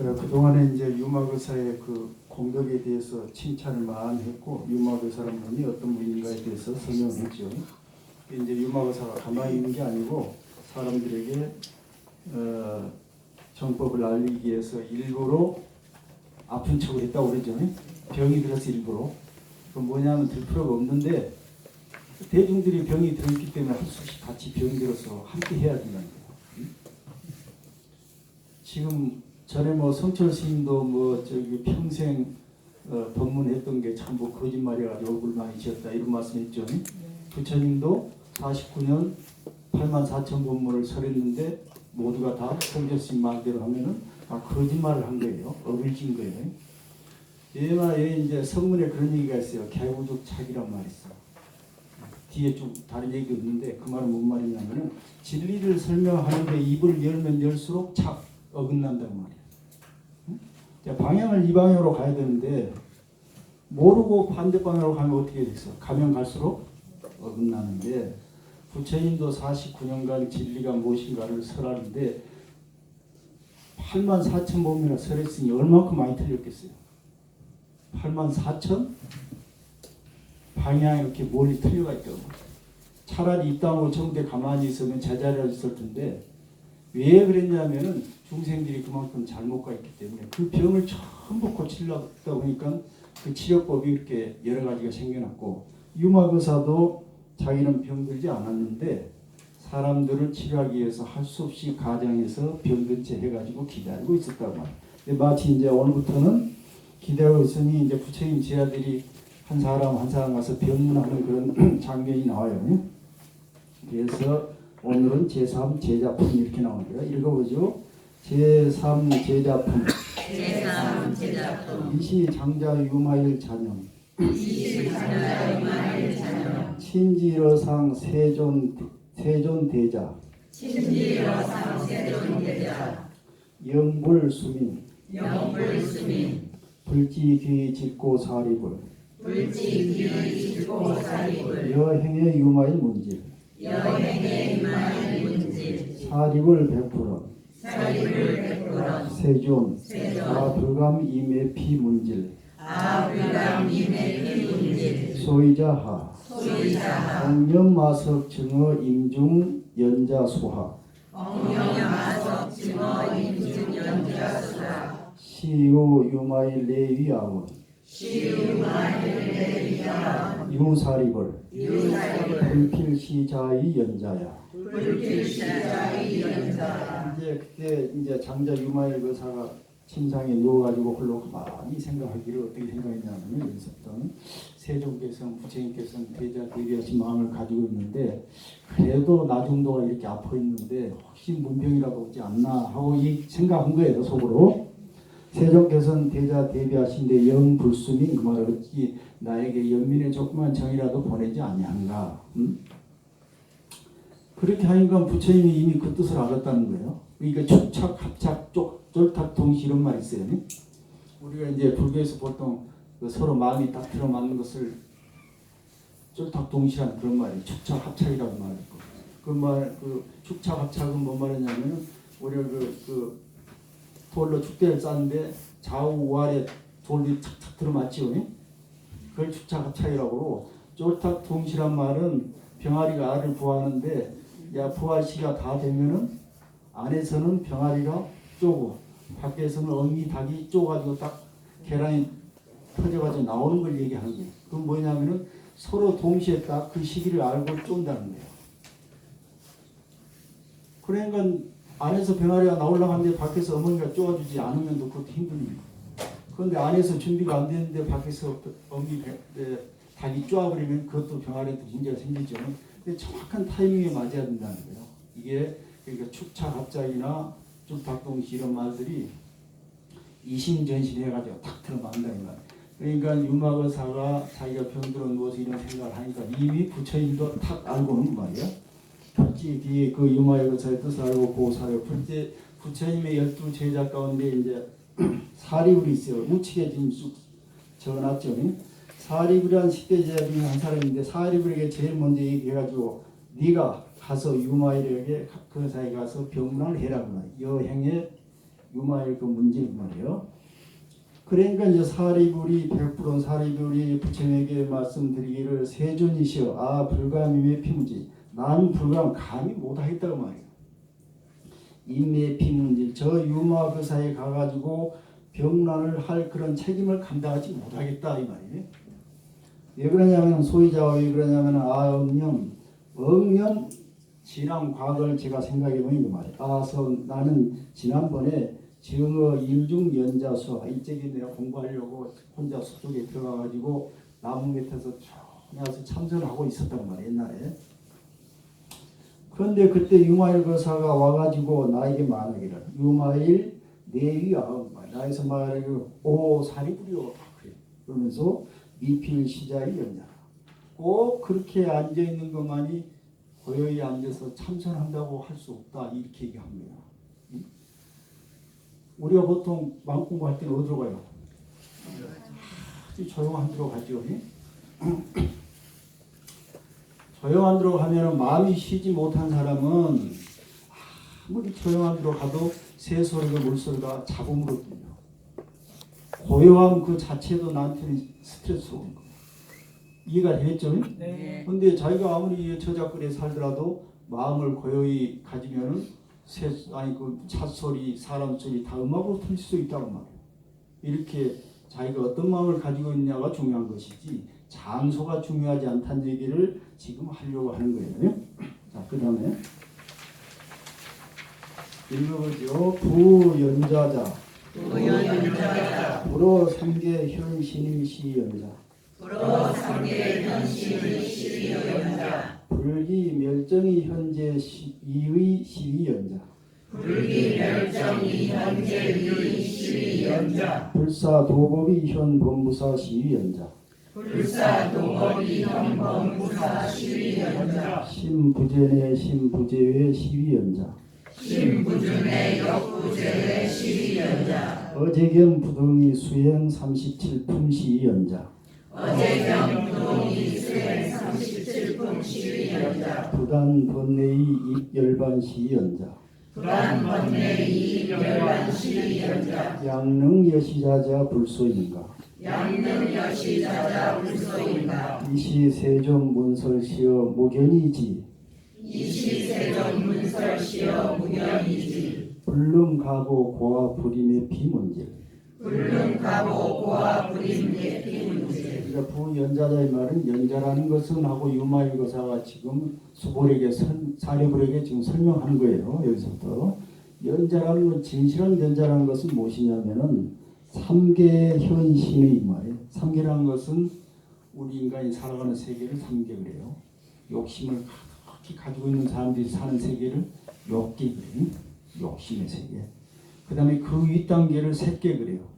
그동안에 이제 유마의사의 그 공덕에 대해서 칭찬을 많이 했고 유마의사라는 분이 어떤 분인가에 대해서 설명했죠. 이제 유마의사가 가만히 있는 게 아니고 사람들에게 정법을 알리기 위해서 일부러 아픈 척을 했다고 그러죠. 병이 들어서 일부러. 그 뭐냐면 들 필요가 없는데 대중들이 병이 들었기 때문에 할 수 없이 같이 병이 들어서 함께 해야 된다는 거예요. 지금 전에 뭐 성철 스님도 뭐 저기 평생 법문했던 게 전부 거짓말이라가지고 얼굴 많이 지었다 이런 말씀했죠. 부처님도 49년 84,000 법문을 설했는데 모두가 다 성철 스님 말대로 하면은 다 거짓말을 한 거예요. 어글진 거예요. 얘 이제 성문에 그런 얘기가 있어요. 개구죽 착이란 말이 있어. 뒤에 좀 다른 얘기 없는데 그 말은 뭔 말이냐면은 진리를 설명하는데 입을 열면 열수록 착 어긋난다는 말이에요. 방향을 이 방향으로 가야 되는데 모르고 반대 방향으로 가면 어떻게 됐어? 가면 갈수록 어긋나는데 부처님도 49년간 진리가 무엇인가를 설하는데 84,000번이나 설했으니 얼마큼 많이 틀렸겠어요? 84,000? 방향이 이렇게 멀리 틀려가 있다고. 차라리 이 땅으로 정대 가만히 있으면 제자리에 있을 텐데 왜 그랬냐면은 중생들이 그만큼 잘못 가 있기 때문에 그 병을 전부 고치려다 보니까 그 치료법이 이렇게 여러 가지가 생겨났고 유마의사도 자기는 병들지 않았는데 사람들을 치료하기 위해서 할 수 없이 가정에서 병든 채 해가지고 기다리고 있었다고 말이에요. 마치 이제 오늘부터는 기다리고 있으니 이제 부처님 제자들이 한 사람 가서 병문하는 그런 장면이 나와요. 그래서 오늘은 제3 제자품 이렇게 나오는 거예요. 읽어보죠. 제3 제자품. 제3 제자품. 이시장자 유마일 잔영. 이시장자 유마일 잔영. 친지러상 세존대자. 친지러상 세존대자. 영불수민. 영불수민. 불지귀 짓고 사리불. 불지귀 짓고 사리불. 여행의 유마일 문질. 여행의 유마일 문질. 사리불 백불원. 사리불 백불원. 세존. 아불감 이매피 문질. 아불감 이매피 문질. 소이자하. 소이자하. 엉념마석 증어 임중 연자수하. 엉영마석 증어 임중 연자수하. 시우 유마일 레위아원. 시유마일 레위아원. 유사리벌. 유사리벌. 불필시자의 연자야. 불필시자의 연자야. 이제 그때 이제 장자 유마일 거사가 침상에 누워가지고 홀로 많이 생각하기를 어떻게 생각했냐면 여기서부터는 세종께서는 부처님께서는 대자 대비하신 마음을 가지고 있는데 그래도 나 정도가 이렇게 아파 있는데 혹시 문병이라도 오지 않나 하고 이 생각한 거예요 속으로. 세종께서는 대자 대비하신데 영불수민 그 말을 어찌 나에게 연민의 조그만 정이라도 보내지 아니한가. 그렇게 하니까 부처님이 이미 그 뜻을 알았다는 거예요. 그러니까 축착, 합착, 쫄탁, 동시 이런 말이 있어요. 우리가 이제 불교에서 보통 그 서로 마음이 딱 들어맞는 것을 쫄탁, 동시라는 그런 말이에요. 축착, 합착이라고 말했고. 그 축착, 합착은 뭔 말이냐면은 우리가 그 돌로 축대를 쌓는데 좌우 우아래 돌이 탁탁 들어맞지요. 그걸 축착, 합착이라고 그러고 쫄탁, 동시란 말은 병아리가 알을 부화하는데 야 부화 시가 다 되면은 안에서는 병아리가 쪼고 밖에서는 어미 닭이 쪼가지고 딱 계란이 터져가지고 나오는 걸 얘기하는 거예요. 그건 뭐냐면은 서로 동시에 딱 그 시기를 알고 쫀다는 거예요. 그러니까 안에서 병아리가 나오려고 하는데 밖에서 어머니가 쪼아주지 않으면 또 그것도 힘듭니다. 그런데 안에서 준비가 안 되는데 밖에서 어미 닭이 쪼아버리면 그것도 병아리한테 문제가 생기죠. 근데 정확한 타이밍에 맞아야 된다는 거예요. 이게 그러니까 축착 합작이나 쫄탁동시 이런 말들이 이심전심 해가지고 탁 들어맞는다 이 말. 그러니까 유마의사가 자기가 병들어 누워서 이런 생각을 하니까 이미 부처님도 탁 알고는 말이야. 불지 그 유마의사의 뜻을 알고 보살을 불지 부처님의 12 제자 가운데 이제 사리불이 있어요. 우측에 지금 쭉 적어놨죠. 사리불이란 10대 제자 중에 한 사람인데 사리불에게 제일 먼저 얘기해가지고 네가 가서 유마일에게 그 사이에 가서 병문안을 해라고 말이에요. 여행의 유마일 그 문제는 말이에요. 그러니까 이제 사리불이 100% 사리불이 부처님에게 말씀드리기를 세존이시여 아 불가미의 피문지 나는 불가면 감히 못하겠다고 말이에요. 인내 피문지 저 유마 그 사이에 가가지고 병난을 할 그런 책임을 감당하지 못하겠다 이 말이에요. 왜 그러냐면 소위자가 왜 그러냐면 억년 지난 과거를 제가 생각해보니 그 말이에요. 나는 지난번에 정어 인중 연자수와 이쪽에 내가 공부하려고 혼자 숲속에 들어가가지고 나무 밑에서 쭉 나와서 참선하고 있었단 말이에요 옛날에. 그런데 그때 유마일 거사가 와가지고 나에게 말하기를 유마일 내위야 나에서 말하기를 오 사리부리오 그래. 그러면서 미필 시자의 연자 꼭 그렇게 앉아있는 것만이 고요히 앉아서 참선한다고 할 수 없다 이렇게 얘기합니다. 우리가 보통 마음 공부할 때는 어디로 가요? 아주 조용한 데로 가죠. 조용한 데로 가면 마음이 쉬지 못한 사람은 아무리 조용한 데로 가도 새소리가 물소리가 잡음으로 들려. 고요함 그 자체도 나한테는 스트레스로운 거예요. 이해가 되겠죠? 네. 근데 자기가 아무리 저작거리에 살더라도 마음을 고요히 가지면은 그 찻소리, 사람 소리 다 음악으로 틀릴 수 있다고 말이에요. 이렇게 자기가 어떤 마음을 가지고 있냐가 중요한 것이지 장소가 중요하지 않다는 얘기를 지금 하려고 하는 거예요. 자, 그 다음에 읽어보죠. 부연자자 불어 삼계 현신의 시연자 불어 삼계 현신의 시위연자 불기 멸정이 현재 이의 시위연자 불기 멸정이 현재 이의 시위연자 불사 도법이 현 법무사 시위연자 불사 도법이 현 법무사 시위연자 신부전의 신부제의 시위연자 신부준의 역부제의 시위연자 어제경 부동이 수행 37품 시위연자 어제경 부동이 수행 37품 시위연자 부단 번뇌의 입열반 시위연자 불안 번뇌 이익열반 시위연자 양능 여시자자 불소인가 양능 여시자자 불소인가 이시 세종 문설시어 무견이지 이시세종 문설시어 무견이지 불능가보 고아 불임의 비문질 불능가보 고아 불임의 피문질 그러니까 부연자자의 말은 연자라는 것은 하고 유마일거사가 지금 수볼에게 사례불에게 지금 설명하는 거예요. 여기서부터 연자라는 건 진실한 연자라는 것은 무엇이냐면은 삼계 현신의 말이에요. 삼계라는 것은 우리 인간이 살아가는 세계를 삼계 그래요. 욕심을 가득히 가지고 있는 사람들이 사는 세계를 욕계 그래요. 욕심의 세계. 그 다음에 그 윗단계를 색계 그래요.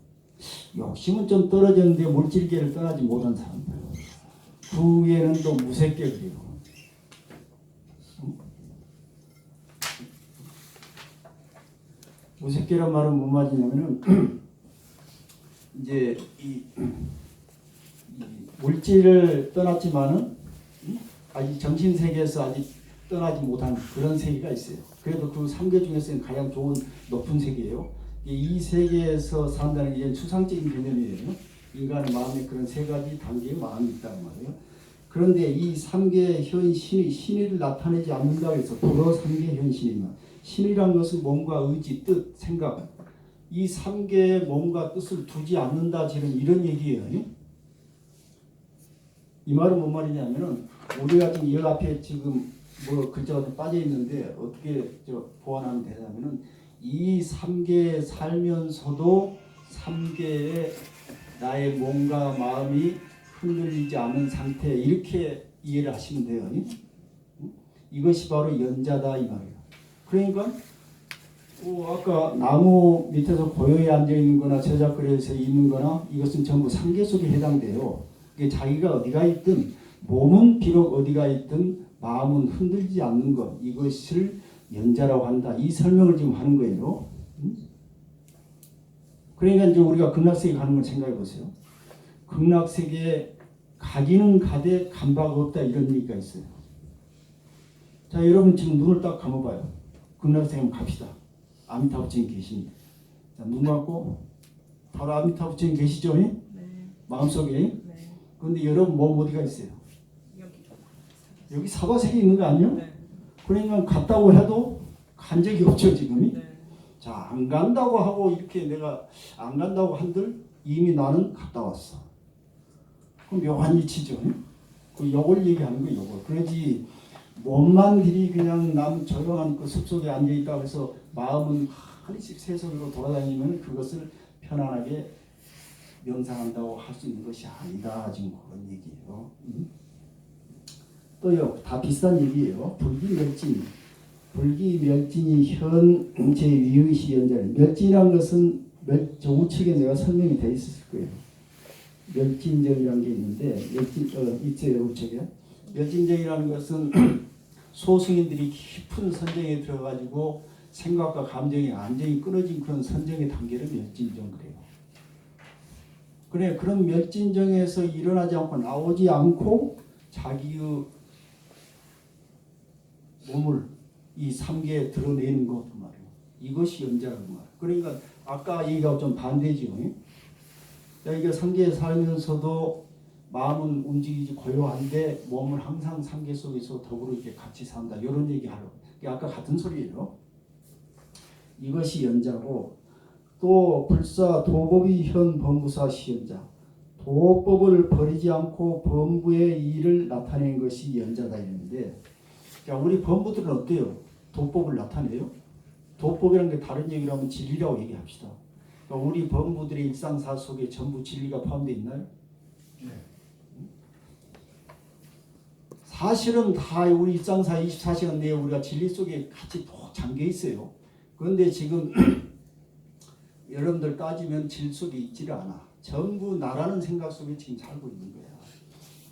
욕심은 좀 떨어졌는데 물질계를 떠나지 못한 사람들. 그 위에는 또 무색계 그래요. 무색계란 말은 뭔 말이냐면은 이제 이 물질을 떠났지만은 아직 정신 세계에서 아직 떠나지 못한 그런 세계가 있어요. 그래도 그 3계 중에서는 가장 좋은 높은 세계예요. 이 세계에서 산다는 게 추상적인 개념이에요. 인간의 마음에 그런 세 가지 단계의 마음이 있다는 말이에요. 그런데 이 3계 현신이 신의를 나타내지 않는다고 해서 불어 3계 현신이면 신이란 것은 몸과 의지, 뜻, 생각 이 3개의 몸과 뜻을 두지 않는다 지금 이런 얘기예요. 이 말은 뭔 말이냐면은 우리가 지금 이 앞에 지금 뭐 글자가 좀 빠져 있는데 어떻게 보완하면 되냐면은 이 3개에 살면서도 3개의 나의 몸과 마음이 흔들리지 않은 상태 이렇게 이해를 하시면 돼요. 이것이 바로 연자다 이 말이에요. 그러니까 아까 나무 밑에서 고요히 앉아 있는 거나 저작거리에서 있는 거나 이것은 전부 3계 속에 해당돼요. 이게 자기가 어디가 있든 몸은 비록 어디가 있든 마음은 흔들리지 않는 것 이것을 연자라고 한다. 이 설명을 지금 하는 거예요. 그러니까 이제 우리가 극락세계 가는 걸 생각해 보세요. 극락세계에 가기는 가되 감바가 없다 이런 얘기가 있어요. 자 여러분 지금 눈을 딱 감아봐요. 극락세계 한번 갑시다. 아미타불 지금 계십니다. 자, 눈 감고 바로 아미타불 부처님 계시죠? 네. 마음속에. 네. 그런데 여러분 몸 어디가 있어요? 여기. 여기 사바세계 있는 거 아니에요? 네. 그러니까 갔다고 해도 간 적이 없죠 지금이. 네. 자, 안 간다고 하고 이렇게 내가 안 간다고 한들 이미 나는 갔다 왔어. 그럼 묘한 이치죠. 그 요걸 얘기하는 거예요. 요걸. 그러지 몸만 들이 그냥 남 조용한 그 숲속에 앉아있다고 해서 마음은 하나씩 세속으로 돌아다니면 그것을 편안하게 명상한다고 할 수 있는 것이 아니다. 지금 그런 얘기예요. 또요. 다 비슷한 얘기예요. 불기멸진. 불기멸진이 현재 위의시 연자리. 멸진이라는 것은 우측에 내가 설명이 돼 있을 거예요. 멸진정이라는 게 있는데 있어요 우측에. 멸진정이라는 것은 소승인들이 깊은 선정에 들어가지고 생각과 감정의 안정이 끊어진 그런 선정의 단계를 멸진정 그래요. 그래 그런 멸진정에서 일어나지 않고 나오지 않고 자기의 몸을 이 삼계에 드러내는 것 말이에요. 이것이 연자라고 말이에요. 그러니까 아까 얘기가 좀 반대지요. 이게 삼계에 살면서도 마음은 움직이지 고요한데 몸은 항상 삼계 속에서 더불어 이렇게 같이 산다. 이런 얘기하러. 아까 같은 소리예요. 이것이 연자고 또 불사 도법이 현 범부사 시연자. 도법을 버리지 않고 범부의 일을 나타내는 것이 연자다 이랬는데 자, 우리 범부들은 어때요? 도법을 나타내요? 도법이라는 게 다른 얘기를 하면 진리라고 얘기합시다. 그러니까 우리 범부들의 일상사 속에 전부 진리가 포함되어 있나요? 네. 사실은 다 우리 일상사 24시간 내에 우리가 진리 속에 같이 푹 잠겨 있어요. 그런데 지금 여러분들 따지면 질 속에 있지를 않아. 전부 나라는 생각 속에 지금 살고 있는 거야.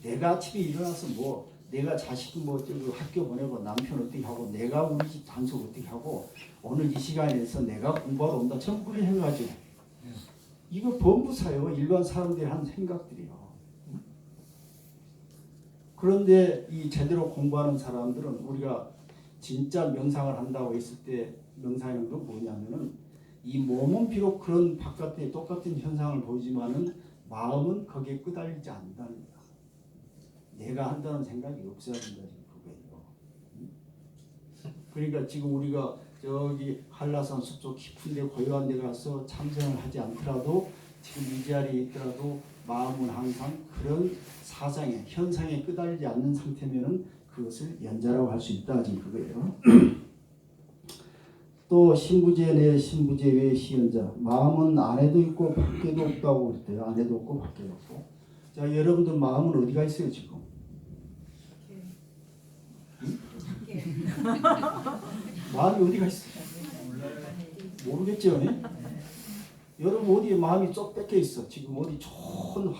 내가 아침에 일어나서 뭐 내가 자식 뭐 학교 보내고 남편 어떻게 하고 내가 우리 집 단속 어떻게 하고 오늘 이 시간에서 내가 공부하러 온다 전부 그렇게 해가지고 이거 범부사요. 일반 사람들이 하는 생각들이요. 그런데 이 제대로 공부하는 사람들은 우리가 진짜 명상을 한다고 했을 때 명상이라는 건 뭐냐면은 이 몸은 비록 그런 바깥에 똑같은 현상을 보이지만은 마음은 거기에 끄달리지 않는다는 거야. 내가 한다는 생각이 없어야 된다 그거예요. 그러니까 지금 우리가 저기 한라산 숲속 깊은데 고요한 데 가서 참선을 하지 않더라도 지금 이 자리에 있더라도 마음은 항상 그런 사상에 현상에 끄달리지 않는 상태면은 그것을 연자라고 할 수 있다 지금 그거예요. 또 신부제 내 신부제 외 시연자. 마음은 안에도 있고 밖에도 없다고 그랬대요. 안에도 없고 밖에도 없고. 자, 여러분들 마음은 어디가 있어요 지금? 마음이 어디가 있어요? 모르겠죠? 네? 여러분 어디에 마음이 쏙 뺏겨 있어? 지금 어디 좋은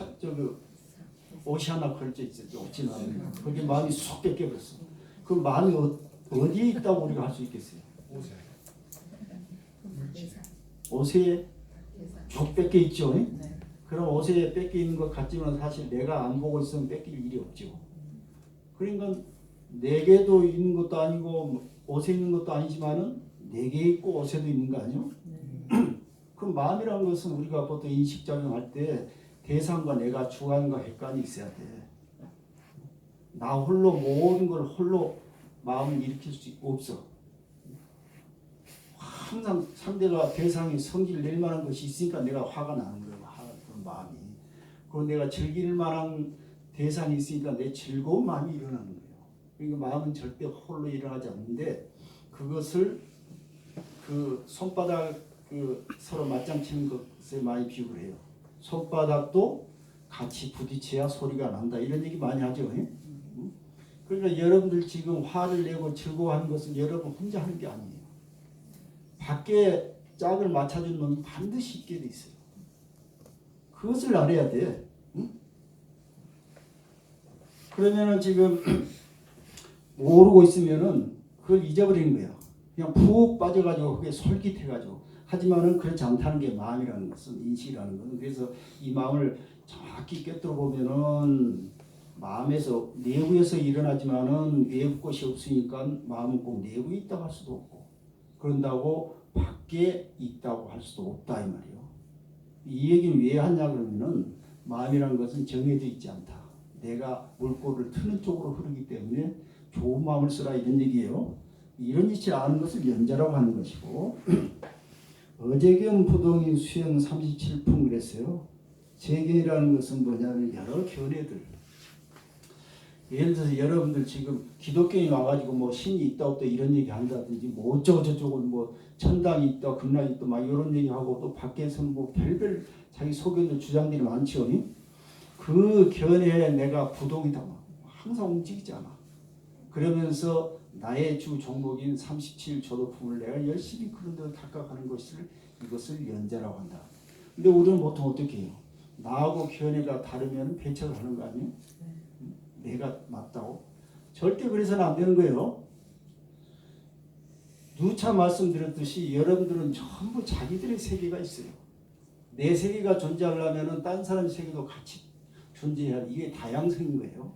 옷이 하나 걸쳐 있어요. 옷이 나는 거기 마음이 쏙 뺏겨 버렸어. 그 마음이 어디에 있다고 우리가 할 수 있겠어요? 옷에 쭉 뺏겨 있죠. 네? 그럼 옷에 뺏겨 있는 것 같지만 사실 내가 안 보고 있으면 뺏길 일이 없죠. 그러니까 내게도 있는 것도 아니고 옷에 있는 것도 아니지만은 내게 있고 옷에도 있는 거 아니요? 그럼 마음이라는 것은 우리가 보통 인식작용할 때 대상과 내가 주관과 객관이 있어야 돼. 나 홀로 모든 걸 홀로 마음을 일으킬 수 없어. 항상 상대가 대상이 성질 낼 만한 것이 있으니까 내가 화가 나는 거예요. 그런 마음이. 그리고 내가 즐길 만한 대상이 있으니까 내 즐거운 마음이 일어나는 거예요. 그러니까 마음은 절대 홀로 일어나지 않는데 그것을 그 손바닥 서로 맞장치는 것에 많이 비유를 해요. 손바닥도 같이 부딪혀야 소리가 난다. 이런 얘기 많이 하죠. 그러니까 여러분들 지금 화를 내고 즐거워하는 것은 여러분 혼자 하는 게 아니에요. 밖에 짝을 맞춰준 놈이 반드시 있게 돼 있어요. 그것을 알아야 돼. 그러면은 지금 모르고 있으면은 그걸 잊어버리는 거야. 그냥 푹 빠져가지고 그게 솔깃해가지고. 하지만은 그렇지 않다는 게 마음이라는 것은 인식이라는 것은. 그래서 이 마음을 정확히 꿰뚫어 보면은 마음에서 내부에서 일어나지만은 외부 것이 없으니까 마음은 꼭 내부에 있다고 할 수도 없고 그런다고 밖에 있다고 할 수도 없다 이 말이에요. 이 얘기는 왜 하냐 그러면은 마음이라는 것은 정해져 있지 않다. 내가 물꼬를 트는 쪽으로 흐르기 때문에 좋은 마음을 쓰라 이런 얘기예요. 이런 이치를 아는 것을 연자라고 하는 것이고 어제견 부동인 수행 37품 그랬어요. 세견이라는 것은 뭐냐면 여러 견해들. 예를 들어서 여러분들 지금 기독교인이 와가지고 뭐 신이 있다 없다 이런 얘기 한다든지 뭐 어쩌고 저쩌고 뭐 천당이 있다 극락이 있다 막 이런 얘기하고 또 밖에서는 뭐 별별 자기 소견들 주장들이 많죠. 그 견해에 내가 부동이다 항상 움직이지 않아. 그러면서 나의 주 종목인 37 조도품을 내가 열심히 그런 데로 닦아가는 이것을 연자라고 한다. 근데 우리는 보통 어떻게 해요? 나하고 견해가 다르면 배척을 하는 거 아니에요? 내가 맞다고? 절대 그래서는 안 되는 거예요. 누차 말씀드렸듯이 여러분들은 전부 자기들의 세계가 있어요. 내 세계가 존재하려면 딴 사람 세계도 같이 존재해야 돼. 이게 다양성인 거예요.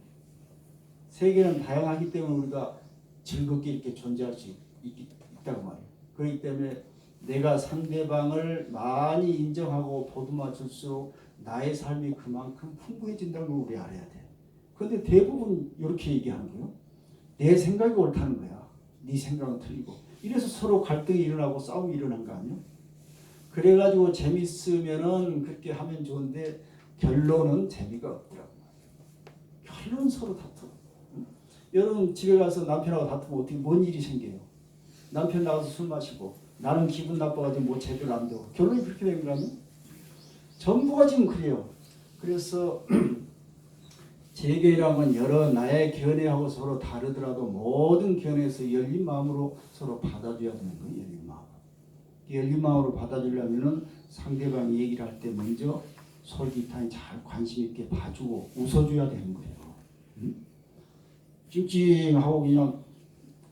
세계는 다양하기 때문에 우리가 즐겁게 이렇게 존재할 수 있다고 말이에요. 그렇기 때문에 내가 상대방을 많이 인정하고 보듬어 줄수록 나의 삶이 그만큼 풍부해진다는 걸 우리 알아야 돼. 그런데 대부분 이렇게 얘기하는 거예요. 내 생각이 옳다는 거야. 네 생각은 틀리고. 이래서 서로 갈등이 일어나고 싸움이 일어난 거 아니에요? 그래가지고 재밌으면은 그렇게 하면 좋은데 결론은 재미가 없더라고. 결론은 서로 다투고. 여러분 집에 가서 남편하고 다투면 어떻게 뭔 일이 생겨요? 남편 나가서 술 마시고 나는 기분 나빠가지고 뭐 제대로 안 되고 결론이 그렇게 된 거 아니에요? 전부가 지금 그래요. 그래서 재견이라는 건 여러 나의 견해하고 서로 다르더라도 모든 견해에서 열린 마음으로 서로 받아줘야 되는 거예요. 열린 마음. 열린 마음으로 받아주려면은 상대방이 얘기를 할 때 먼저 솔깃하니 잘 관심 있게 봐주고 웃어줘야 되는 거예요. 찡찡하고 그냥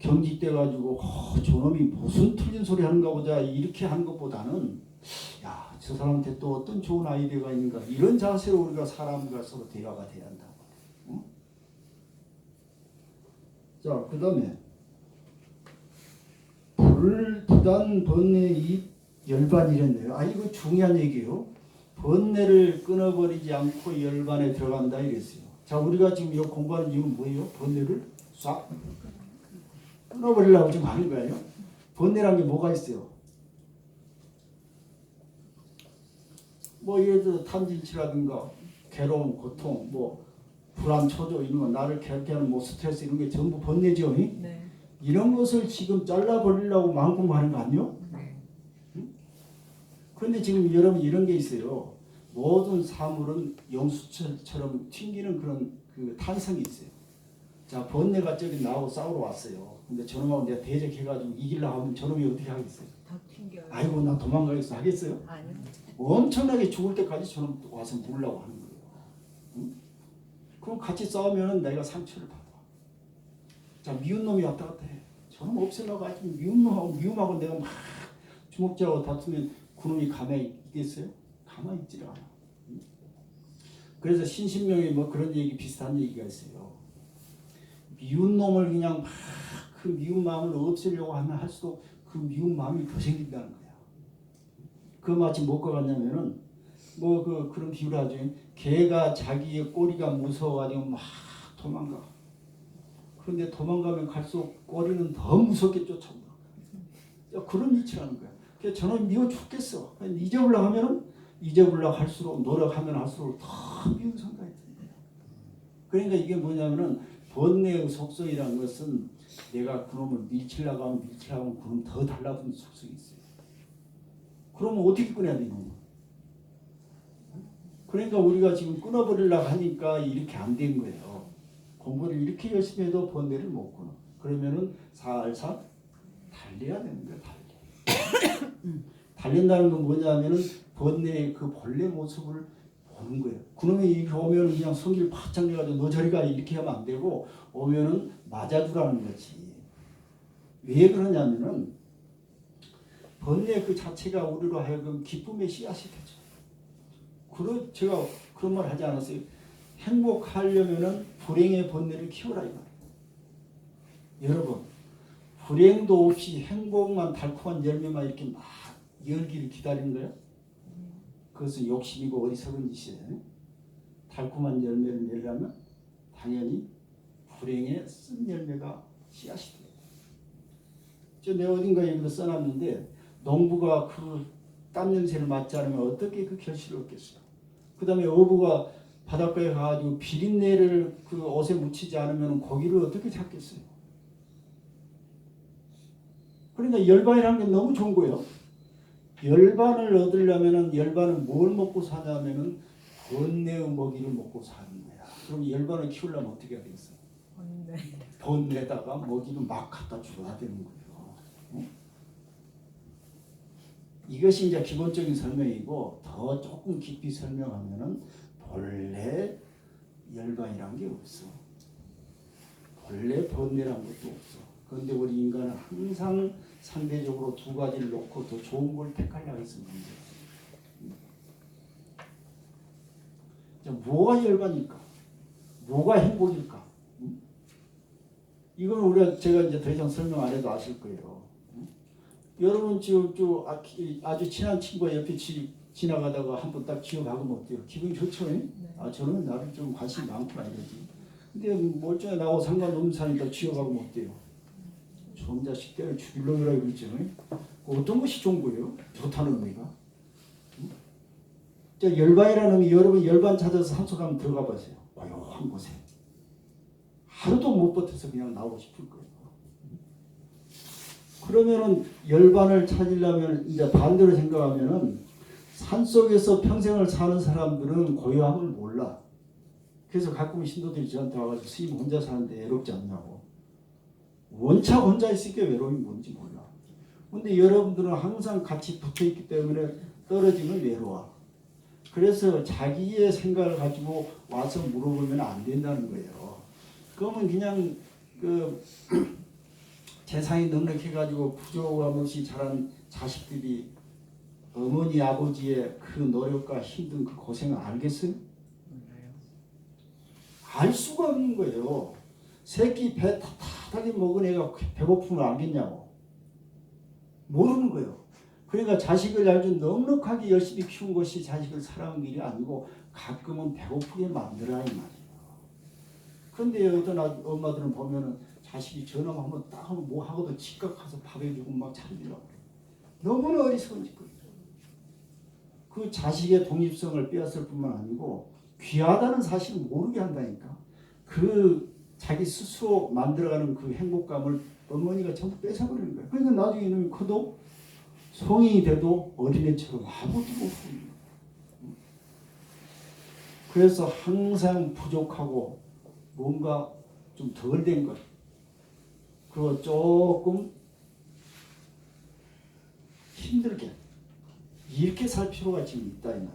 경직돼가지고 저놈이 무슨 틀린 소리 하는가 보자 이렇게 하는 것보다는 야, 저 사람한테 또 어떤 좋은 아이디어가 있는가 이런 자세로 우리가 사람과 서로 대화가 돼야 한다고. 자, 그 다음에 불부단 번뇌 이 열반 이랬네요. 아, 이거 중요한 얘기예요. 번뇌를 끊어버리지 않고 열반에 들어간다 이랬어요. 자, 우리가 지금 이거 공부하는 이유는 뭐예요? 번뇌를 싹 끊어버리려고 지금 하는 거예요. 번뇌란 게 뭐가 있어요? 뭐 예를 들어 탐진치라든가 괴로움, 고통, 뭐 불안, 초조 이런 거 나를 괴롭게 하는 뭐 스트레스 이런 게 전부 번뇌죠. 네. 이런 것을 지금 잘라버리려고 마음공부하는 거 아니에요? 네. 그런데 지금 여러분 이런 게 있어요. 모든 사물은 영수처럼 튕기는 그런 그 탄성이 있어요. 자, 번뇌가 저기 나하고 싸우러 왔어요. 근데 저놈하고 내가 대적해가지고 이기려고 하면 저놈이 어떻게 하겠어요? 다 튕겨요. 아이고 나 도망가겠어 하겠어요? 아니요. 엄청나게 죽을 때까지 저놈 와서 물으려고 하는 거예요. 응? 그럼 같이 싸우면 내가 상처를 받아. 자, 미운 놈이 왔다 갔다 해. 저놈 없애려고 아주 미움하고 내가 막 주먹질하고 다투면 그놈이 가만히 있겠어요? 가만히 있지를 않아. 응? 그래서 신신명에 뭐 그런 얘기 비슷한 얘기가 있어요. 미운 놈을 그냥 막 그 미운 마음을 없애려고 하면 할수록 그 미운 마음이 더 생긴다는 거야. 그 마치 뭐가 같냐면은 뭐 그런 비유를 하죠. 개가 자기의 꼬리가 무서워가지고 막 도망가. 그런데 도망가면 갈수록 꼬리는 더 무섭게 쫓아온다. 그런 위치라는 거야. 그래서 저는 미워 죽겠어. 잊어보려고 하면은 잊어보려고 할수록 노력하면 할수록 더 미운 생각이 든대요. 그러니까 이게 뭐냐면은 번뇌의 속성이라는 것은 내가 그놈을 밀치려고 하면 그놈 더 달라붙는 속성이 있어요. 그러면 어떻게 끊어야 되는 거야? 그러니까 우리가 지금 끊어버리려고 하니까 이렇게 안 된 거예요. 공부를 이렇게 열심히 해도 번뇌를 못 끊어. 그러면은 살살 달려야 되는 거예요. 달린다는 건 뭐냐면은 번뇌의 그 본래 모습을 보는 거예요. 그놈이 이렇게 오면 그냥 성질 바짝 내가지고 너 저리 가 이렇게 하면 안 되고 오면은 맞아주라는 거지. 왜 그러냐면은 번뇌 그 자체가 우리로 하여금 기쁨의 씨앗이 되죠. 제가 그런 말 하지 않았어요. 행복하려면은 불행의 번뇌를 키워라 이 말이에요. 여러분, 불행도 없이 행복만 달콤한 열매만 이렇게 막 열기를 기다리는 거예요. 그것은 욕심이고 어리석은 짓이에요. 달콤한 열매를 내려면 당연히 불행의 쓴 열매가 씨앗이 돼요. 내가 어딘가 여기다 써놨는데 농부가 그 땀 냄새를 맡지 않으면 어떻게 그 결실을 얻겠어요. 그 다음에 어부가 바닷가에 가가지고 비린내를 그 옷에 묻히지 않으면 고기를 어떻게 잡겠어요. 그러니까 열반이라는 게 너무 좋은 거예요. 열반을 얻으려면 열반은 뭘 먹고 사냐면은 번뇌의 먹이를 먹고 사는 거야. 그럼 열반을 키우려면 어떻게 해야 되겠어요? 번뇌에다가 먹이를 막 갖다 줘야 되는 거예요. 응? 이것이 이제 기본적인 설명이고 더 조금 깊이 설명하면은 본래 열반이란 게 없어. 본래 번뇌란 것도 없어. 그런데 우리 인간은 항상 상대적으로 두 가지를 놓고 더 좋은 걸 택하려고 했습니다. 뭐가 열반일까? 뭐가 행복일까? 이건 우리가 제가 이제 더 이상 설명 안 해도 아실 거예요. 여러분 아주 친한 친구가 옆에 지나가다가 한번 딱 지어박으면 어때요? 기분이 좋죠? 네. 저는 나를 좀 관심이 많구나 이러지. 근데 멀쩡해 나하고 상관없는 사람이 딱 지어박으면 어때요? 좋은 자식 때를 죽이려고 그러죠. 어떤 것이 좋은 거예요? 좋다는 의미가. 열반이라는 의미, 여러분 열반 찾아서 산소 가면 들어가 보세요. 고요한 곳에. 하루도 못 버텨서 그냥 나오고 싶을 거예요. 그러면은 열반을 찾으려면 이제 반대로 생각하면은 산속에서 평생을 사는 사람들은 고요함을 몰라. 그래서 가끔 신도들이 저한테 와가지고 스님 혼자 사는데 외롭지 않냐고. 원차 혼자 있으니까 외로움이 뭔지 몰라. 근데 여러분들은 항상 같이 붙어있기 때문에 떨어지면 외로워. 그래서 자기의 생각을 가지고 와서 물어보면 안 된다는 거예요. 그러면 그냥 세상이 넉넉해가지고 부족함 없이 자란 자식들이 어머니 아버지의 그 노력과 힘든 그 고생을 알겠어요? 알 수가 없는 거예요. 새끼 배 타닥하게 먹은 애가 배고픔을 알겠냐고. 모르는 거예요. 그러니까 자식을 아주 넉넉하게 열심히 키운 것이 자식을 사랑하는 일이 아니고 가끔은 배고프게 만들어야 이 말이에요. 그런데 어떤 엄마들은 보면은 자식이 전화만 하면 딱 하면 뭐 하고도 집값 가서 밥 해주고 막 차리려고 그래. 너무나 어리석은 짓거리죠. 그 자식의 독립성을 빼앗을 뿐만 아니고 귀하다는 사실을 모르게 한다니까. 그 자기 스스로 만들어가는 그 행복감을 어머니가 전부 뺏어버리는 거예요. 그러니까 나중에 이놈이 커도 성인이 돼도 어린애처럼 아무것도 못합니다. 그래서 항상 부족하고 뭔가 좀 덜 된 것, 그리고 조금 힘들게 이렇게 살 필요가 지금 있다 이 말이에요.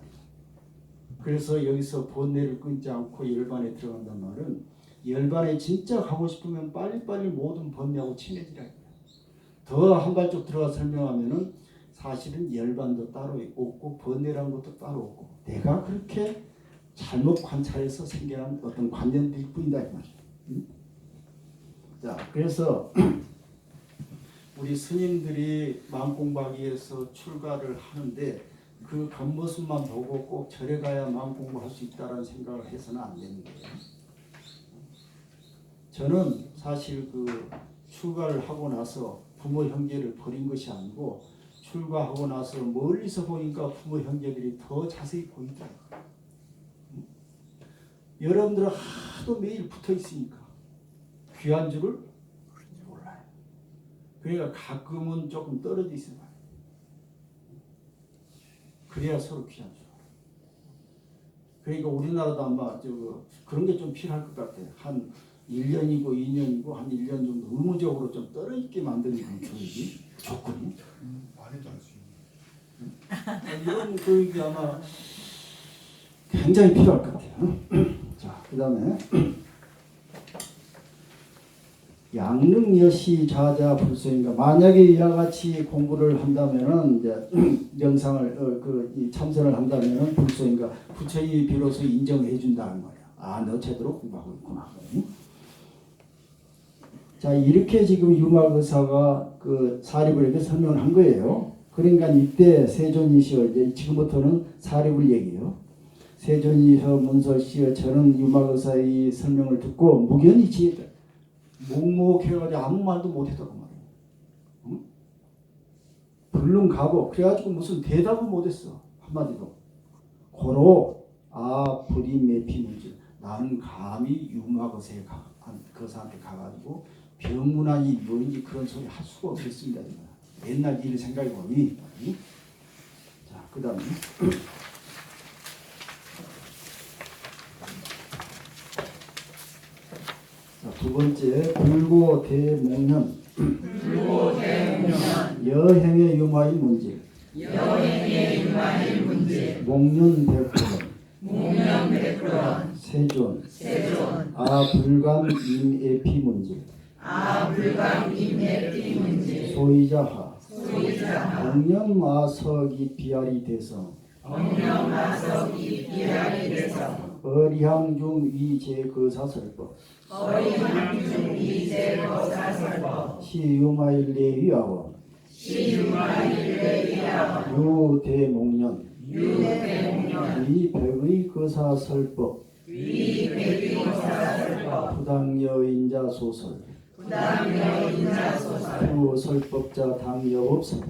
그래서 여기서 번뇌를 끊지 않고 열반에 들어간단 말은 열반에 진짜 가고 싶으면 빨리빨리 모든 번뇌하고 친해지라. 더 한 발짝 들어가 설명하면은 사실은 열반도 따로 없고 번뇌라는 것도 따로 없고 내가 그렇게 잘못 관찰해서 생겨난 어떤 관념들일 뿐이다 이 말이에요. 자, 그래서 우리 스님들이 마음 공부하기 위해서 출가를 하는데 그 겉모습만 보고 꼭 절에 가야 마음 공부할 수 있다는 생각을 해서는 안 되는 거예요. 저는 사실 그 출가를 하고 나서 부모 형제를 버린 것이 아니고 출가하고 나서 멀리서 보니까 부모 형제들이 더 자세히 보이더라고요. 여러분들은 하도 매일 붙어 있으니까 귀한 줄을 몰라요. 그러니까 가끔은 조금 떨어져 있어요. 그래야 서로 귀한 줄. 그러니까 우리나라도 아마 그런 게 좀 필요할 것 같아요. 한 1년이고 2년이고 한 1년 정도 의무적으로 좀 떨어지게 만드는 그런 교육이 조건이 많이도 할 수 있는 이런 교육이 아마 굉장히 필요할 것 같아요. 자, 그 다음에 양릉여시 자자 불소인가. 만약에 이와 같이 공부를 한다면은 이제 명상을 이 참선을 한다면은 불소인가 부처님이 비로소 인정해 준다는 거예요. 아, 너 제대로 공부하고 있구나. 자, 이렇게 지금 유마거사가 그 사립을 이렇게 설명을 한 거예요. 그러니까 이때 세존이시여, 이제 지금부터는 사립을 얘기해요. 세존이시여 문설시여 저는 유마거사의 설명을 듣고 무견히 지혜다. 묵묵해가지고 아무 말도 못했다고 말이에요. 응? 불능 가고 그래가지고 무슨 대답을 못했어. 한마디도. 고로 불이 매피는지 나는 감히 유마거사에 거사한테 가가지고 병문안이 뭐인지 그런 소리 할 수가 없겠습니다. 옛날 일을 생각해 보니. 자, 그 다음에 두 번째 불고 대목련 여행의 유마의 문제 목련 백프론 세존 불감 임에피 문제 소이자하 억령마석이 비아리 대성 어리향중 위제거사설법 시유마일레위아원 유대목련 위백의 거사설법 부당여인자 소설 부설법자 당여법설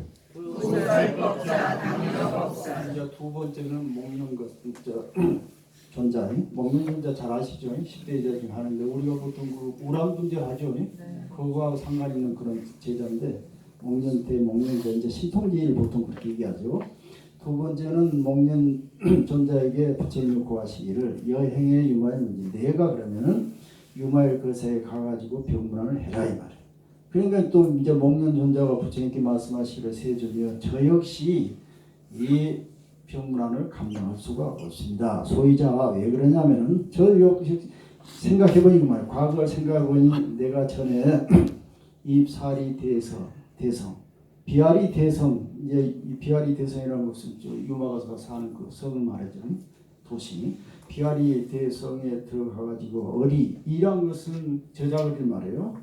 이제 두 번째는 목련 전자 먹는 전자 잘 아시죠? 10대 제자 하는데 우리가 보통 그 우람 분제 하죠? 그거하고 상관 있는 그런 제자인데 목련 대목련 전자 신통제일 보통 그렇게 얘기하죠. 두 번째는 목련 전자에게 부처님이 고하시기를 여행의 유마의 문제 내가 그러면은 유마의 거사에 가가지고 병문안을 해라 이 말이에요. 그러니까 또 이제 목련 전자가 부처님께 말씀하시기를 세존이여 저 역시 이 병문안을 감당할 수가 없습니다. 소이자가 왜 그러냐면은 저 역시 생각해보니 말이에요. 과거를 생각해보니 내가 전에 입사리 대성 비아리 대성 이제 이 비아리 대성이라는 것은 유마거사가 사는 그 성을 말하죠. 도시 비아리 대성에 들어가가지고 이란 것은 저작거리 말이에요.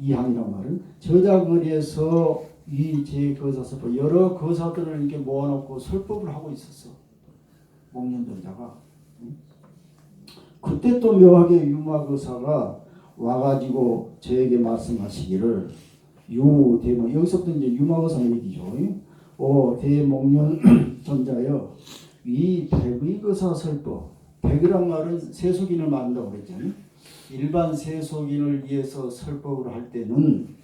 이항이란 말은 저작거리에서 위제 거사설법 여러 거사들을 이렇게 모아놓고 설법을 하고 있었어. 목련전자가. 그때 또 묘하게 유마거사가 와가지고 저에게 말씀하시기를 유대목 여기서부터 이제 유마거사 얘기죠. 대목련 전자여 위 백의 거사설법 백이란 말은 세속인을 말한다고 그랬잖아요. 일반 세속인을 위해서 설법을 할 때는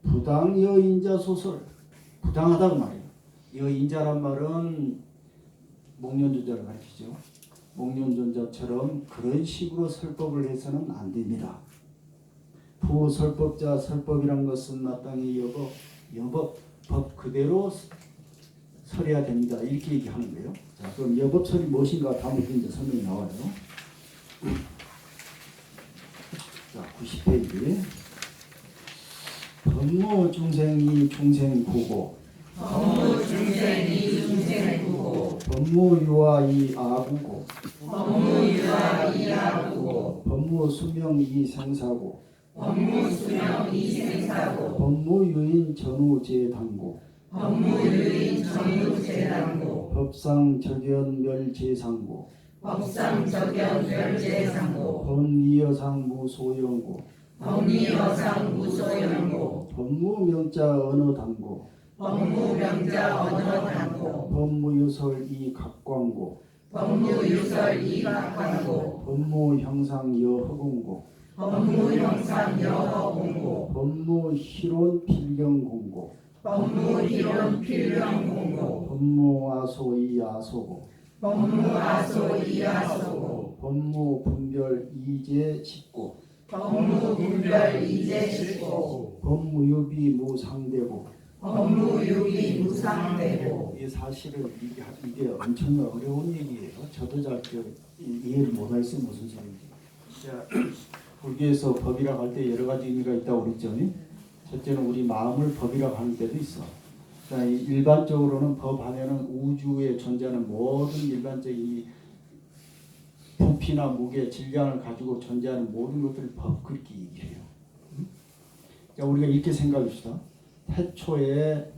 부당여인자 소설 부당하다고 말이에요. 여인자란 말은 목련전자를 가르치죠. 목련전자처럼 그런 식으로 설법을 해서는 안 됩니다. 부설법자 설법이란 것은 마땅히 여법 법 그대로 설해야 됩니다. 이렇게 얘기하는 거예요. 자, 그럼 여법설이 무엇인가 다음부터 이제 설명이 나와요. 자, 90페이지. 법무 중생이 중생구고 법무유아이 아부고 법무 수명이 생사고 법무유인 전우제당고 법상 적연멸제상고 법리여상 무소영고 법무명자 언어당고 법무유설 이각광고 법무형상 여허공고 법무희론 필경공고 법무아소 이아소고 법무분별 이제십고 법무유비 무상되고 이게 사실은 이게 엄청 어려운 얘기예요. 저도 잘 이해를 못하겠어요. 무슨 소리인지. 자, 불교에서 법이라고 할 때 여러 가지 의미가 있다고 그랬죠. 첫째는 우리 마음을 법이라고 하는 때도 있어. 자, 일반적으로는 법 하면은 우주에 존재하는 모든 일반적인 부피나 무게, 질량을 가지고 존재하는 모든 것들을 법 그렇게 얘기해요. 그러니까 우리가 이렇게 생각합시다. 태초에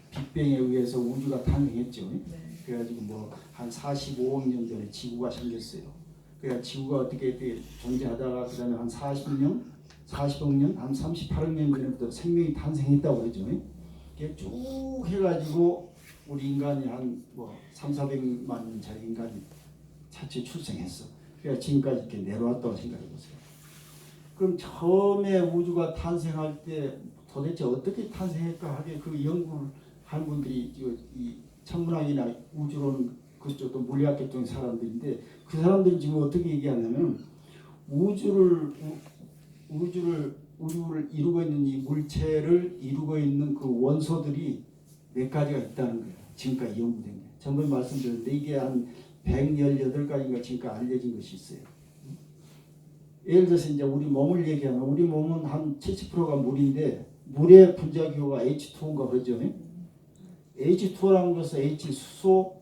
빅뱅에 의해서 우주가 탄생했죠. 그래가지고 뭐 한 45억 년 전에 지구가 생겼어요. 그러니까 지구가 어떻게 존재하다가 그다음에 한 40억 년, 한 38억 년 전부터 생명이 탄생했다고 그러죠. 이게 쭉 해가지고 우리 인간이 한 뭐 3,400만 년짜리 인간이 차체 출생했어. 그러니까 지금까지 이렇게 내려왔다고 생각해 보세요. 그럼 처음에 우주가 탄생할 때 도대체 어떻게 탄생했까 하게 그 연구를 한 분들이 이 천문학이나 우주론 그쪽도 물리학 쪽의 사람들인데 그 사람들이 지금 어떻게 얘기하냐면 우주를 이루고 있는 이 물체를 이루고 있는 그 원소들이 몇 가지가 있다는 거예요. 지금까지 연구된 게. 전번에 말씀드렸는데 이게 한 118가지가 지금까지 알려진 것이 있어요. 예를 들어서 이제 우리 몸을 얘기하면 우리 몸은 한 70%가 물인데 물의 분자 기호가 H2O인가 그러죠. H2O라는 것은 H 수소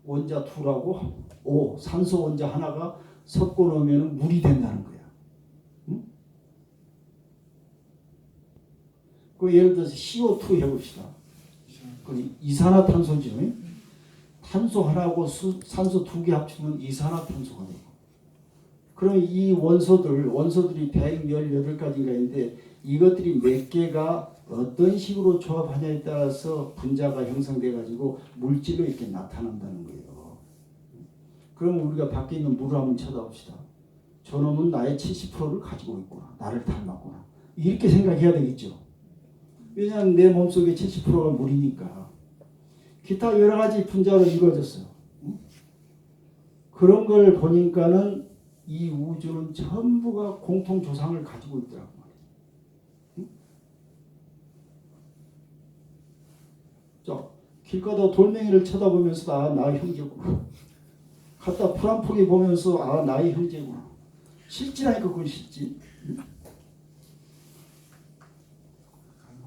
원자 2라고 O 산소 원자 하나가 섞어 놓으면 물이 된다는 거야. 응? 그 예를 들어서 CO2 해봅시다. 그 이산화탄소죠. 탄소 하나하고 산소 2개 합치면 이산화탄소가 되고. 그럼 이 원소들이 118가지가 있는데 이것들이 몇 개가 어떤 식으로 조합하냐에 따라서 분자가 형성돼 가지고 물질로 이렇게 나타난다는 거예요. 그럼 우리가 밖에 있는 물을 한번 쳐다봅시다. 저놈은 나의 70%를 가지고 있구나. 나를 닮았구나. 이렇게 생각해야 되겠죠. 왜냐하면 내 몸속에 70%가 물이니까. 기타 여러 가지 분자로 이루어졌어요. 그런 걸 보니까는 이 우주는 전부가 공통 조상을 가지고 있더라고 말이에요. 자, 길 가다 돌멩이를 쳐다보면서 아, 나의 형제구나. 갖다 풀 한 포기 보면서 아, 나의 형제구나. 실지라니까 그건 실지.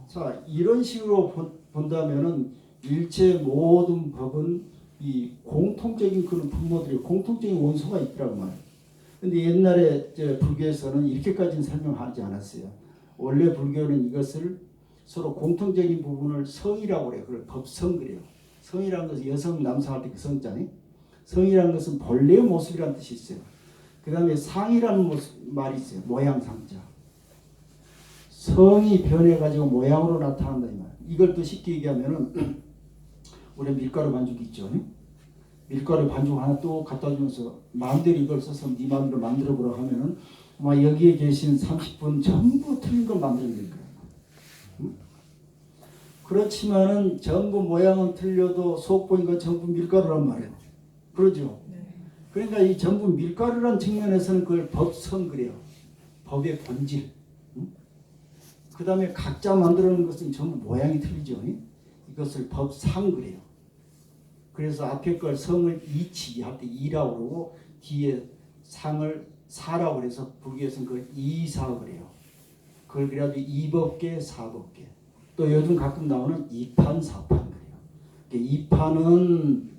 자, 이런 식으로 본다면은 일체 모든 법은 이 공통적인 그런 분모들이 공통적인 원소가 있더라고 말이에요. 근데 옛날에 불교에서는 이렇게까지는 설명하지 않았어요. 원래 불교는 이것을 서로 공통적인 부분을 성이라고 그래요. 그걸 법성 그래요. 성이라는 것은 여성, 남성할 때 그 성자니. 성이라는 것은 본래의 모습이라는 뜻이 있어요. 그 다음에 상이라는 말이 있어요. 모양상자. 성이 변해가지고 모양으로 나타난다 이 말. 이걸 또 쉽게 얘기하면은 우리 밀가루 반죽 있죠. 밀가루 반죽 하나 또 갖다 주면서 마음대로 이걸 써서 네 마음대로 만들어 보라고 하면은 아마 여기에 계신 30분 전부 틀린 걸 만들어낼 거예요. 그렇지만은 전부 모양은 틀려도 속 보니까 전부 밀가루란 말이에요. 그러죠. 그러니까 이 전부 밀가루란 측면에서는 그걸 법성 그래요. 법의 본질. 그 다음에 각자 만들어놓은 것은 전부 모양이 틀리죠. 이것을 법상 그래요. 그래서 앞에 걸 성을 이치기 할 때 이라고 그러고 뒤에 상을 사라고 그래서 불교에서는 그걸 이사 그래요. 그걸 그래가지고 이법계 사법계 또 요즘 가끔 나오는 이판 사판 그래요. 이판은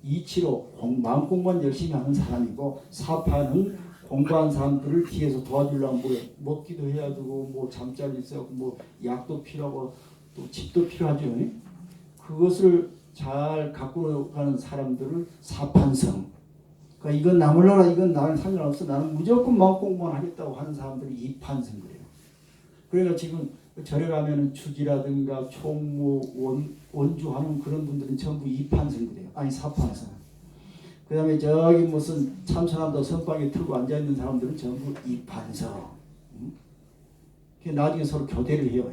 이치로 마음 공부만 열심히 하는 사람이고 사판은 공부한 사람들을 뒤에서 도와주려면 뭐 먹기도 해야 되고 뭐 잠자리 있어고 뭐 약도 필요하고 또 집도 필요하죠. 그것을 잘 갖고 가는 사람들을 사판성. 그러니까 이건 나 몰라라 이건 나는 상관없어 나는 무조건 마음 공부만 하겠다고 하는 사람들이 이판성 그래요. 그러니까 지금 절에 가면은 주지라든가 총무 원주하는 그런 분들은 전부 이판성 그래요. 아니 사판성. 그 다음에 저기 무슨 참선한다 선방에 틀고 앉아있는 사람들은 전부 이판성. 나중에 서로 교대를 해요.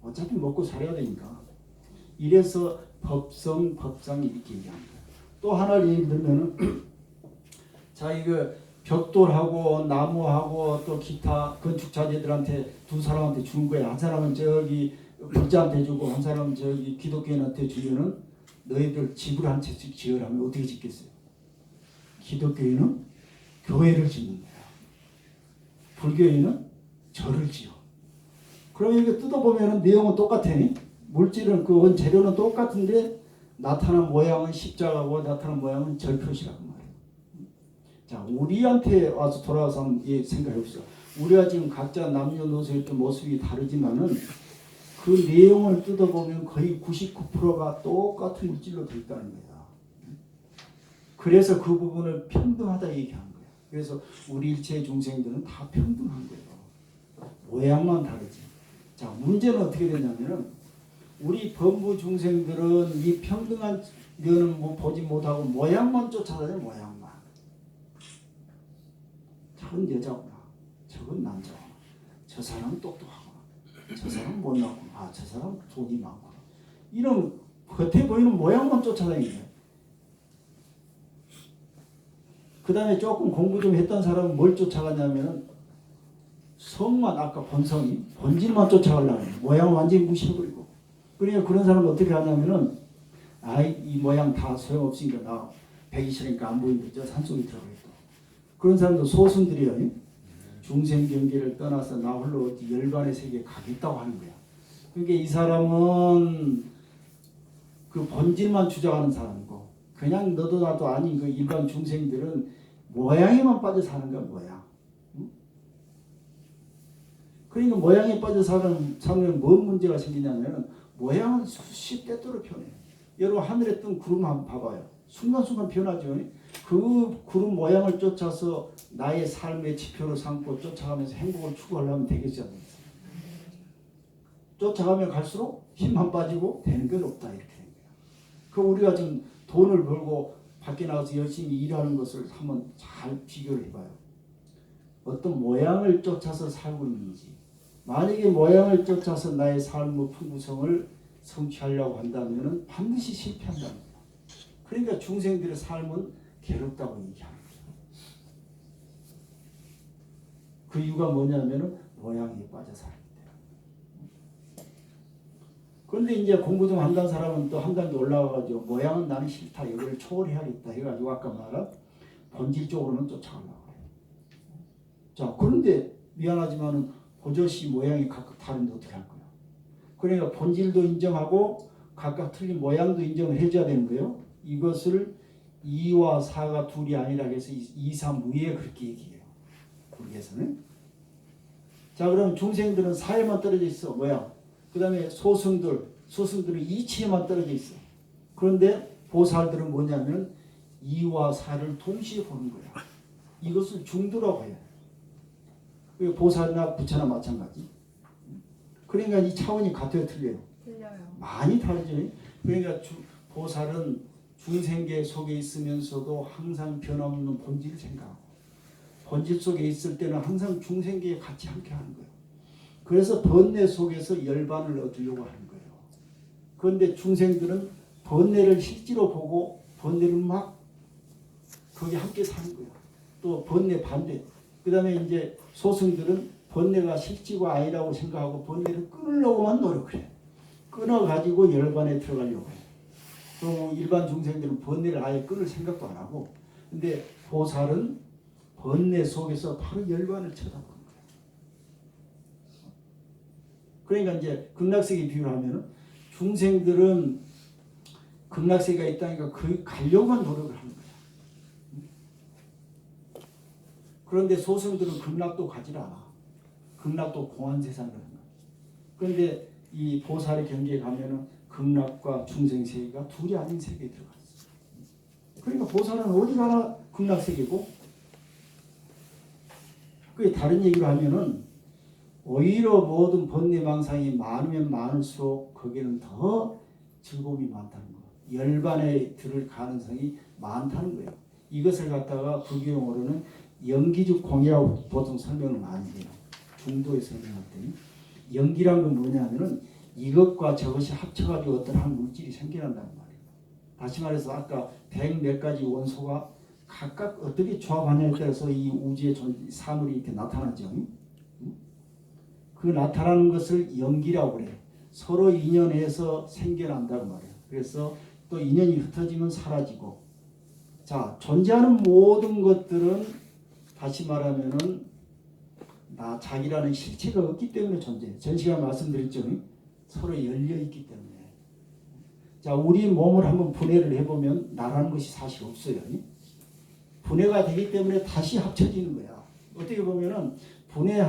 어차피 먹고 살아야 되니까. 이래서 법성, 법상 이렇게 얘기합니다. 또 하나를 예를 들면은 자 이거 벽돌하고 나무하고 또 기타 건축자재들한테 두 사람한테 준 거야. 한 사람은 저기 불자한테 주고 한 사람은 저기 기독교인한테 주면은 너희들 집을 한 채씩 지으라면 어떻게 짓겠어요? 기독교인은 교회를 짓는 거야. 불교인은 절을 지어. 그럼 이게 뜯어보면 내용은 똑같아. 물질은 그 원재료는 똑같은데 나타난 모양은 십자가고 나타난 모양은 절 표시라고 말이에요. 자, 우리한테 와서 돌아와서 한번 생각해 봅시다. 우리가 지금 각자 남녀노소 이렇게 모습이 다르지만은 그 내용을 뜯어보면 거의 99%가 똑같은 물질로 되어 있다는 거야. 그래서 그 부분을 평등하다 얘기한 거야. 그래서 우리 일체 중생들은 다 평등한 거예요. 모양만 다르지. 자, 문제는 어떻게 되냐면은 우리 범부 중생들은 이 평등한 면은 뭐 보지 못하고 모양만 쫓아다녀. 모양만. 저건 여자구나. 저건 남자구나. 저 사람은 똑똑하구나. 저 사람은 못났구나. 아, 저 사람은 돈이 많구나. 이런 겉에 보이는 모양만 쫓아다니는 거예요. 그 다음에 조금 공부 좀 했던 사람은 뭘 쫓아가냐면은 성만, 아까 본성이 본질만 쫓아가려고 해요. 모양 완전히 무시해버리고. 그러니까 그런 사람은 어떻게 하냐면은 아이 이 모양 다 소용없으니까 나 배기 싫으니까 안 보이는데 저 산속에 들어가겠다. 그런 사람도 소순들이요. 중생 경계를 떠나서 나 홀로 열반의 세계에 가겠다고 하는 거야. 그러니까 이 사람은 그 본질만 주장하는 사람이고 그냥 너도 나도 아닌 그 일반 중생들은 모양에만 빠져 사는 거야. 모양. 응? 그러니까 모양에 빠져 사면 뭔 문제가 생기냐면 모양은 수십 대도로 변해. 여러분 하늘에 뜬 구름 한번 봐봐요. 순간순간 변하죠. 그 구름 모양을 쫓아서 나의 삶의 지표로 삼고 쫓아가면서 행복을 추구하려면 되겠지 않습니까? 쫓아가면 갈수록 힘만 빠지고 되는 건 없다 이렇게 된 거야. 그 우리가 지금 돈을 벌고 밖에 나가서 열심히 일하는 것을 한번 잘 비교를 해봐요. 어떤 모양을 쫓아서 살고 있는지. 만약에 모양을 쫓아서 나의 삶의 풍부성을 성취하려고 한다면 반드시 실패한다는 거예요. 그러니까 중생들의 삶은 괴롭다고 얘기하는 거예요. 그 이유가 뭐냐면 모양에 빠져 살기 때문에. 그런데 이제 공부 좀 한다는 사람은 또 한 단계 올라와가지고 모양은 나는 싫다. 이걸 초월해야겠다 해가지고 아까 말한 본질적으로는 쫓아가려고 해요. 자, 그런데 미안하지만은 버젓이 모양이 각각 다른데 어떻게 할 거야? 그러니까 본질도 인정하고 각각 틀린 모양도 인정을 해줘야 되는 거예요. 이것을 2와 4가 둘이 아니라 해서 2, 3 무에 그렇게 얘기해요. 불교에서는. 자, 그럼 중생들은 사에만 떨어져 있어. 모양. 그 다음에 소승들은 이치에만 떨어져 있어. 그런데 보살들은 뭐냐면 2와 4를 동시에 보는 거야. 이것을 중도라고 해요. 보살이나 부처나 마찬가지. 그러니까 이 차원이 같아요, 틀려요? 틀려요. 많이 다르죠. 그러니까 보살은 중생계 속에 있으면서도 항상 변함없는 본질을 생각하고 본질 속에 있을 때는 항상 중생계에 같이 함께 하는 거예요. 그래서 번뇌 속에서 열반을 얻으려고 하는 거예요. 그런데 중생들은 번뇌를 실제로 보고 번뇌를 막 거기 함께 사는 거예요. 또 번뇌 반대. 그 다음에 이제 소승들은 번뇌가 실지가 아니라고 생각하고 번뇌를 끊으려고만 노력을 해요. 끊어가지고 열반에 들어가려고 해요. 또 일반 중생들은 번뇌를 아예 끊을 생각도 안 하고, 근데 보살은 번뇌 속에서 바로 열반을 쳐다보는 거예요. 그러니까 이제 극락세계 비유를 하면은 중생들은 극락세계가 있다니까 그 가려고만 노력을 하는 거예요. 그런데 소승들은 극락도 가지 않아. 극락도 공한 세상을 하는 거예요. 그런데 이 보살의 경계에 가면은 극락과 중생세계가 둘이 아닌 세계에 들어갔어요. 그러니까 보살은 어디 가나 극락세계고, 그게 다른 얘기로 하면은 오히려 모든 번뇌망상이 많으면 많을수록 거기는 더 즐거움이 많다는 거예요. 열반에 들을 가능성이 많다는 거예요. 이것을 갖다가 불교용어로는 연기적 공이라고 보통 설명을 많이 해요. 중도에 설명할 때는. 연기란 건 뭐냐면은 이것과 저것이 합쳐가지고 어떤 한 물질이 생겨난다는 말이에요. 다시 말해서 아까 100몇 가지 원소가 각각 어떻게 조합하냐에 따라서 이 우주의 사물이 이렇게 나타나죠. 그 나타나는 것을 연기라고 그래요. 서로 인연해서 생겨난다는 말이에요. 그래서 또 인연이 흩어지면 사라지고, 자, 존재하는 모든 것들은 다시 말하면은 나 자기라는 실체가 없기 때문에 존재해요. 전 시간 말씀드렸죠. 서로 열려 있기 때문에. 자, 우리 몸을 한번 분해를 해보면 나라는 것이 사실 없어요. 분해가 되기 때문에 다시 합쳐지는 거야. 어떻게 보면은 분해